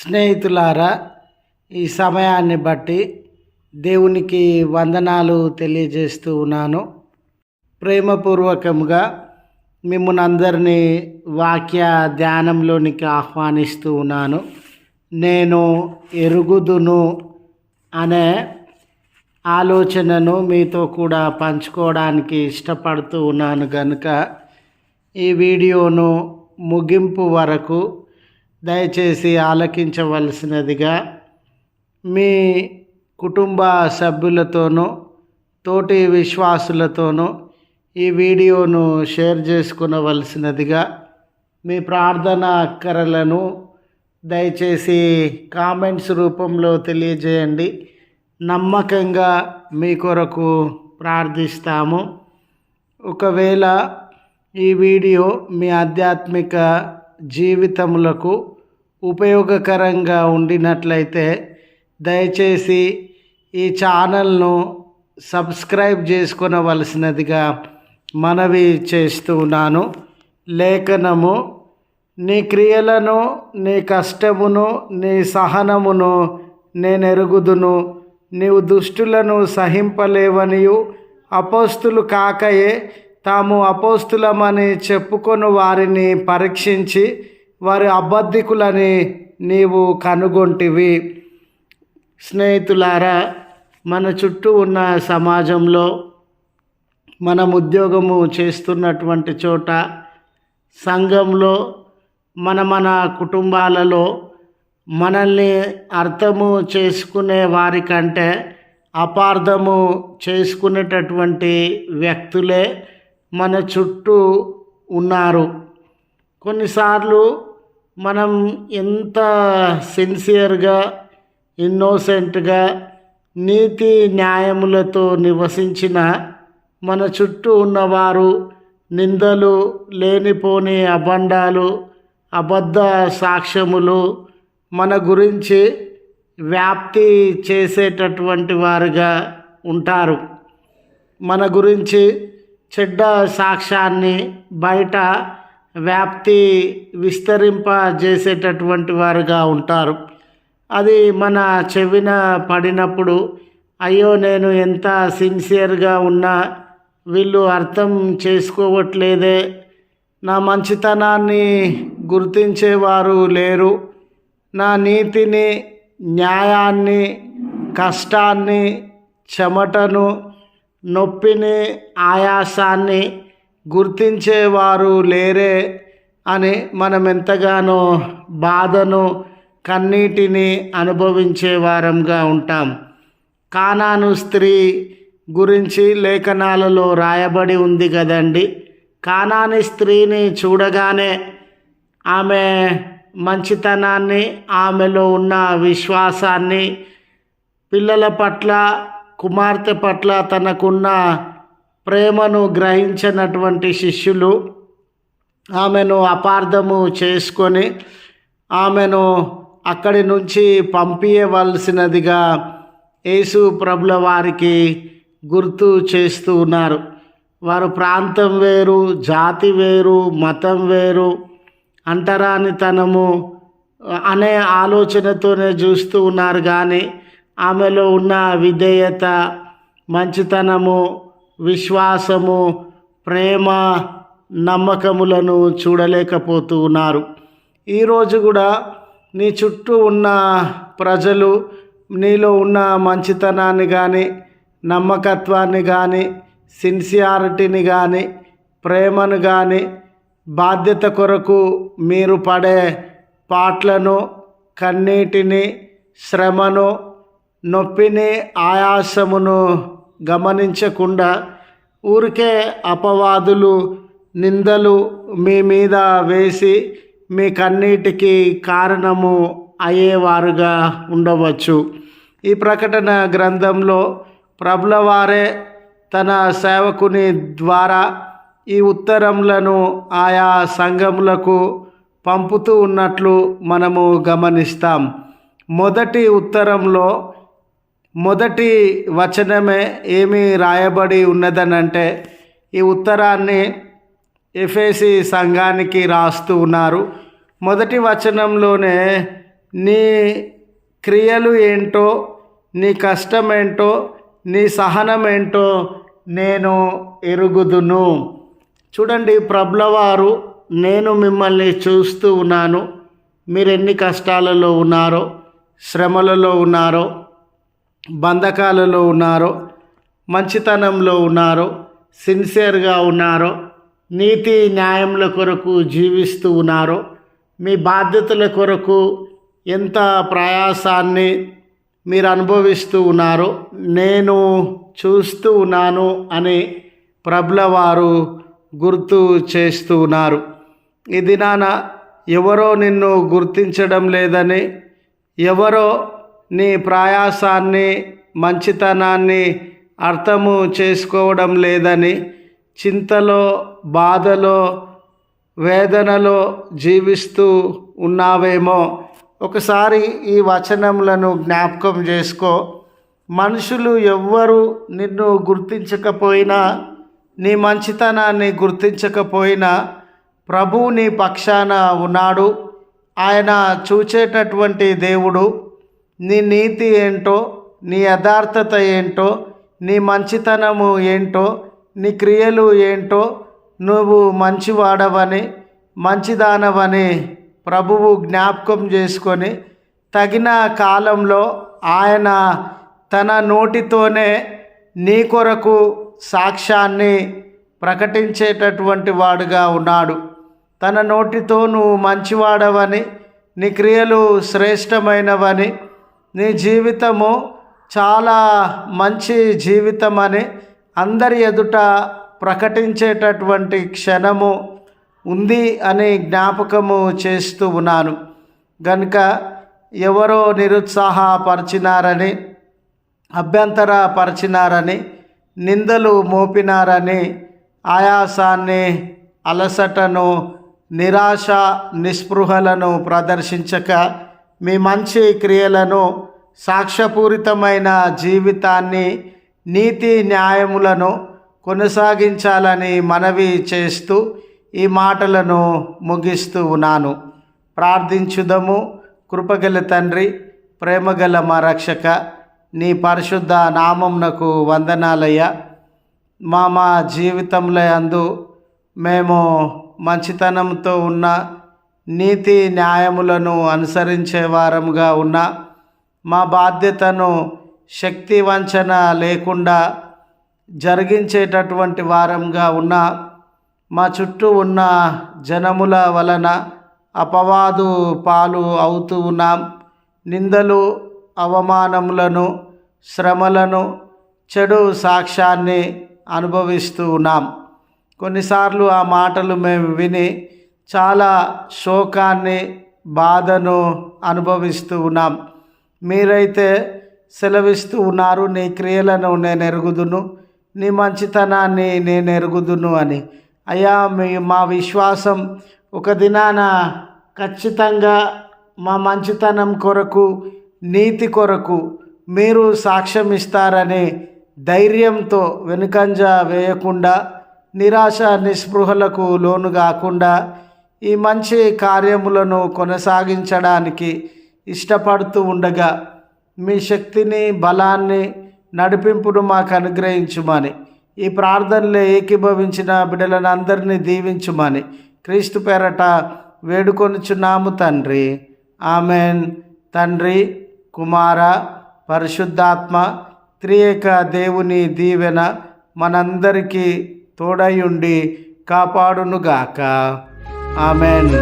స్నేహితులారా, ఈ సమయాన్ని బట్టి దేవునికి వందనాలు తెలియజేస్తూ ఉన్నాను. ప్రేమపూర్వకంగా మిమ్మల్ని అందరినీ వాక్య ధ్యానంలోనికి ఆహ్వానిస్తూ ఉన్నాను. నేను ఎరుగుదును అనే ఆలోచనను మీతో కూడా పంచుకోవడానికి ఇష్టపడుతూ ఉన్నాను కనుక ఈ వీడియోను ముగింపు వరకు దయచేసి ఆలకించవలసినదిగా మీ కుటుంబ సభ్యులతోనూ తోటి విశ్వాసులతోనూ ఈ వీడియోను షేర్ చేసుకునవలసినదిగా, మీ ప్రార్థన అక్కరలను దయచేసి కామెంట్స్ రూపంలో తెలియజేయండి. నమ్మకంగా మీ కొరకు ప్రార్థిస్తాము. ఒకవేళ ఈ వీడియో మీ ఆధ్యాత్మిక జీవితములకు ఉపయోగకరంగా ఉండినట్లయితే దయచేసి ఈ ఛానల్ను సబ్స్క్రైబ్ చేసుకొనవలసినదిగా మనవి చేస్తున్నాను. లేఖనము, నీ క్రియలను, నీ కష్టమును, నీ సహనమును నేను ఎరుగుదును. నీవు దుష్టులను సహింపలేవనియు అపోస్తులు కాకయే తాము అపోస్తులమని చెప్పుకొని వారిని పరీక్షించి వారి అబద్ధికులని నీవు కనుగొంటివి. స్నేహితులారా, మన చుట్టూ ఉన్న సమాజంలో, మనం ఉద్యోగము చేస్తున్నటువంటి చోట, సంఘంలో, మన కుటుంబాలలో మనల్ని అర్థము చేసుకునే వారికంటే అపార్థము చేసుకునేటటువంటి వ్యక్తులే మన చుట్టూ ఉన్నారు. కొన్నిసార్లు మనం ఎంత సిన్సియర్గా, ఇన్నోసెంట్గా, నీతి న్యాయములతో నివసించిన మన చుట్టూ ఉన్నవారు నిందలు, లేనిపోని అబండాలు, అబద్ధ సాక్ష్యములు మన గురించి వ్యాప్తి చేసేటటువంటి వారుగా ఉంటారు. మన గురించి చెడ్డ సాక్ష్యాన్ని బయట వ్యాప్తి విస్తరింపజేసేటటువంటి వారుగా ఉంటారు. అది మన చెవిన పడినప్పుడు, అయ్యో నేను ఎంత సిన్సియర్గా ఉన్నా వీళ్ళు అర్థం చేసుకోవట్లేదే, నా మంచితనాన్ని గుర్తించేవారు లేరు, నా నీతిని, న్యాయాన్ని, కష్టాన్ని, చెమటను, నొప్పిని, ఆయాసాన్ని గుర్తించేవారు లేరే అని మనం ఎంతగానో బాధను, కన్నీటిని అనుభవించే వారంగా ఉంటాం. కానాను స్త్రీ గురించి లేఖనాలలో రాయబడి ఉంది కదండి. కానాని స్త్రీని చూడగానే ఆమె మంచితనాన్ని, ఆమెలో ఉన్న విశ్వాసాన్ని, పిల్లల పట్ల, కుమార్తె పట్ల తనకున్న ప్రేమను గ్రహించినటువంటి శిష్యులు ఆమెను అపార్థము చేసుకొని ఆమెను అక్కడి నుంచి పంపించవలసినదిగా యేసు ప్రభుల వారికి గుర్తు చేస్తూ ఉన్నారు. వారు ప్రాంతం వేరు, జాతి వేరు, మతం వేరు, అంటరానితనము అనే ఆలోచనతోనే చూస్తూ ఉన్నారు. కానీ ఆమెలో ఉన్న విధేయత, మంచితనము, విశ్వాసము, ప్రేమ, నమ్మకములను చూడలేకపోతూ ఉన్నారు. ఈరోజు కూడా నీ చుట్టూ ఉన్న ప్రజలు నీలో ఉన్న మంచితనాన్ని కానీ, నమ్మకత్వాన్ని కానీ, సిన్సియారిటీని కానీ, ప్రేమను కానీ, బాధ్యత కొరకు మీరు పడే పాట్లను, కన్నీటిని, శ్రమను, నొప్పిని, ఆయాసమును గమనించకుండా ఊరికే అపవాదులు, నిందలు మీ మీద వేసి మీ కన్నీటికి కారణము అయ్యేవారుగా ఉండవచ్చు. ఈ ప్రకటన గ్రంథంలో ప్రభుల వారే తన సేవకుని ద్వారా ఈ ఉత్తరములను ఆయా సంఘములకు పంపుతూ ఉన్నట్లు మనము గమనిస్తాం. మొదటి ఉత్తరంలో మొదటి వచనమే ఏమి రాయబడి ఉన్నదనంటే, ఈ ఉత్తరాన్ని ఎఫెసీ సంఘానికి రాస్తూ ఉన్నారు. మొదటి వచనంలోనే నీ క్రియలు ఏంటో, నీ కష్టం ఏంటో, నీ సహనం ఏంటో నేను ఎరుగుదును. చూడండి, ప్రభులవారు నేను మిమ్మల్ని చూస్తూ ఉన్నాను. మీరు ఎన్ని కష్టాలలో ఉన్నారో, శ్రమలలో ఉన్నారో, బంధకాలలో ఉన్నారో, మంచితనంలో ఉన్నారో, సిన్సియర్గా ఉన్నారో, నీతి న్యాయముల కొరకు జీవిస్తూ ఉన్నారో, మీ బాధ్యతల కొరకు ఎంత ప్రయాసాన్ని మీరు అనుభవిస్తూ ఉన్నారో నేను చూస్తూ ఉన్నాను అని ప్రభులవారు గుర్తు చేస్తూ ఉన్నారు. ఈ దినాన ఎవరో నిన్ను గుర్తించడం లేదని, ఎవరో నీ ప్రయాసాన్ని, మంచితనాన్ని అర్థము చేసుకోవడం లేదని చింతలో, బాధలో, వేదనలో జీవిస్తూ ఉన్నావేమో. ఒకసారి ఈ వచనములను జ్ఞాపకం చేసుకో. మనుషులు ఎవ్వరు నిన్ను గుర్తించకపోయినా, నీ మంచితనాన్ని గుర్తించకపోయినా ప్రభువు నీ పక్షాన ఉన్నాడు. ఆయన చూచేటటువంటి దేవుడు. నీ నీతి ఏంటో, నీ యథార్థత ఏంటో, నీ మంచితనము ఏంటో, నీ క్రియలు ఏంటో, నువ్వు మంచివాడవని, మంచిదానవని ప్రభువు జ్ఞాపకం చేసుకొని తగిన కాలంలో ఆయన తన నోటితోనే నీ కొరకు సాక్ష్యాన్ని ప్రకటించేటటువంటి వాడుగా ఉన్నాడు. తన నోటితో నువ్వు మంచివాడవని, నీ క్రియలు శ్రేష్టమైనవని, నీ జీవితము చాలా మంచి జీవితం అని అందరి ఎదుట ప్రకటించేటటువంటి క్షణము ఉంది అని జ్ఞాపకము చేస్తూ ఉన్నాను. గనుక ఎవరో నిరుత్సాహపరిచినారని, అభ్యంతరపరిచినారని, నిందలు మోపినారని ఆయాసాన్ని, అలసటను, నిరాశ, నిస్పృహలను ప్రదర్శించక మీ మంచి క్రియలను, సాక్ష్యపూరితమైన జీవితాన్ని, నీతి న్యాయములను కొనసాగించాలని మనవి చేస్తూ ఈ మాటలను ముగిస్తూ ఉన్నాను. ప్రార్థించుదము. కృపగల తండ్రి, ప్రేమగల మా రక్షక, నీ పరిశుద్ధ నామమునకు వందనాలయ్యా. మా జీవితంలో అందు మేము మంచితనంతో ఉన్న, నీతి న్యాయములను అనుసరించే వారముగా ఉన్న, మా బాధ్యతను శక్తి వంచన లేకుండా జరిగించేటటువంటి వారంగా ఉన్న, మా చుట్టూ ఉన్న జనముల వలన అపవాదు పాలు అవుతూ ఉన్నాం. నిందలు, అవమానములను, శ్రమలను, చెడు సాక్ష్యాన్ని అనుభవిస్తూ ఉన్నాం. కొన్నిసార్లు ఆ మాటలు మేము విని చాలా శోకాన్ని, బాధను అనుభవిస్తూ ఉన్నాం. మీరైతే సెలవిస్తూ ఉన్నారు, నీ క్రియలను నేను ఎరుగుదును, నీ మంచితనాన్ని నేను ఎరుగుదును అని. అయ్యా, మా విశ్వాసం ఒక దినాన ఖచ్చితంగా మా మంచితనం కొరకు, నీతి కొరకు మీరు సాక్ష్యం ఇస్తారనే ధైర్యంతో వెనుకంజ వేయకుండా, నిరాశ నిస్పృహలకు లోను కాకుండా ఈ మంచి కార్యములను కొనసాగించడానికి ఇష్టపడుతూ ఉండగా మీ శక్తిని, బలాన్ని, నడిపింపును మాకు అనుగ్రహించుమని, ఈ ప్రార్థనలో ఏకీభవించిన బిడ్డలను అందరినీ దీవించుమని క్రీస్తు పేరట వేడుకొనుచున్నాము తండ్రి. ఆమెన్. తండ్రి, కుమార, పరిశుద్ధాత్మ త్రియేక దేవుని దీవెన మనందరికీ తోడయుండి కాపాడునుగాక. ఆమెన్.